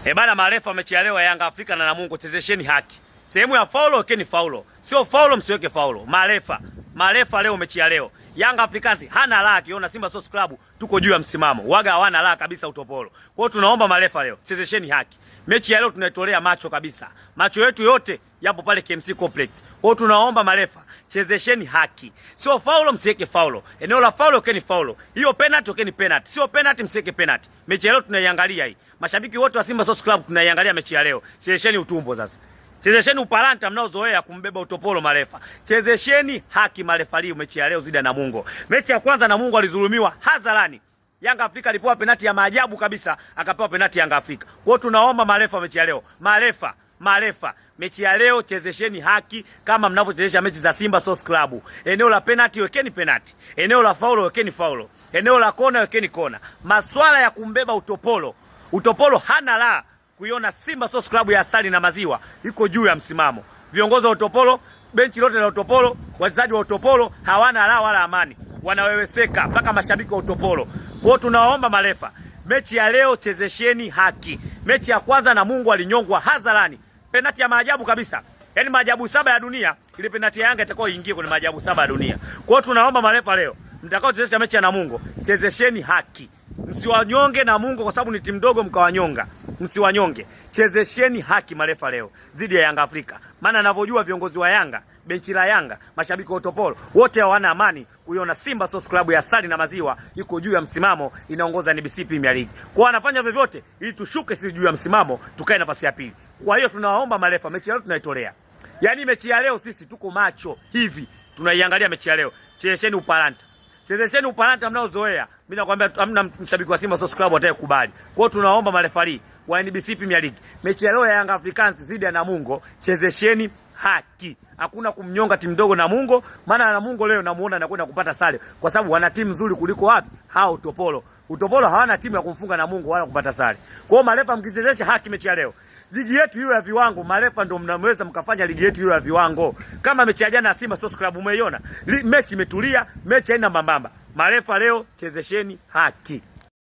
Bana, marefa mechi ya leo ya Yanga Afrika na Namungo, chezesheni haki. Sehemu ya faulo wekeni faulo. Sio faulo msiweke faulo. Marefa leo mechi ya leo. Yanga Africans hana raha akiona Simba Sports Club tuko juu ya msimamo. Waga hawana raha kabisa utopolo. Kwa hiyo tunaomba marefa leo chezesheni haki. Mechi ya leo tunaitolea macho kabisa. Macho yetu yote yapo pale KMC Complex. Kwa hiyo tunaomba marefa chezesheni haki. Sio faulo msiweke faulo. Eneo la faulo wekeni faulo. Hiyo penalty wekeni penalty. Sio penalty msiweke penalty. Mechi ya leo tunaiangalia hii. Mashabiki wote wa Simba Sports Club tunaiangalia mechi ya leo. Chezesheni utumbo sasa. Chezesheni upalanta mnaozoea kumbeba utopolo marefa. Chezesheni haki marefa leo mechi ya leo zidi na Namungo. Mechi ya kwanza Namungo alizulumiwa hadharani. Yanga Afrika alipewa penalti ya maajabu kabisa, akapewa penalti Yanga Afrika. Kwa hiyo tunaomba marefa mechi ya leo. Marefa mechi ya leo chezesheni haki kama mnavyochezesha mechi za Simba Sports Club. Eneo la penalti wekeni penalti. Eneo la faulo wekeni faulo. Eneo la kona wekeni kona. Maswala ya kumbeba utopolo hana la kuiona Simba Sports Club ya asali na maziwa iko juu ya msimamo. Viongozi wa utopolo, benchi lote la utopolo, wachezaji wa utopolo hawana la wala amani. Wanaweweseka mpaka mashabiki wa utopolo. Kwa hiyo tunaomba marefa, mechi ya leo chezesheni haki. Mechi ya kwanza Namungo alinyongwa hadharani. Penalti ya maajabu kabisa. Yaani maajabu 7 ya dunia, ile penalti ya Yanga itakuwa iingie kwenye maajabu 7 ya dunia. Kwa hiyo tunaomba marefa leo, mtakao chezesha mechi ya Namungo, chezesheni haki. Msiwanyonge Namungo kwa sababu ni timu ndogo mkawanyonga. Msiwanyonge. Chezesheni haki marefa leo zidi ya Yanga Afrika. Maana ninavyojua viongozi wa Yanga, benchi la Yanga, mashabiki wa utopolo, wote hawana amani kuiona Simba Sports Club ya asali na maziwa iko juu ya msimamo, inaongoza NBC Premier League. Kwa wanafanya vyovyote ili tushuke sisi juu ya msimamo, tukae nafasi ya pili. Kwa hiyo tunawaomba marefa, mechi ya leo tunaitolea. Yaani mechi ya leo sisi tuko macho hivi, tunaiangalia mechi ya leo. Chezesheni upalanta. Chezesheni upalanta mnaozoea. Mimi nakwambia hamna mshabiki wa Simba Sports Club atakayekubali. Kwa hiyo tunaomba marefari wa NBC Premier League, mechi ya leo ya Yanga Africans zidi ya Namungo, chezesheni haki. Hakuna kumnyonga timu ndogo Namungo, maana Namungo leo namuona anakwenda kupata sare kwa sababu wana timu nzuri kuliko wapi? Hao utopolo. Utopolo hawana timu ya kumfunga Namungo wala kupata sare. Kwa hiyo marefa mkichezesha haki mechi ya leo, ligi yetu hiyo ya viwango, marefa ndio mnaweza mkafanya ligi yetu hiyo ya viwango. Kama mechi ya jana ya Simba Sports Club umeiona, mechi imetulia, mechi haina mbambamba. Marefa leo chezesheni haki.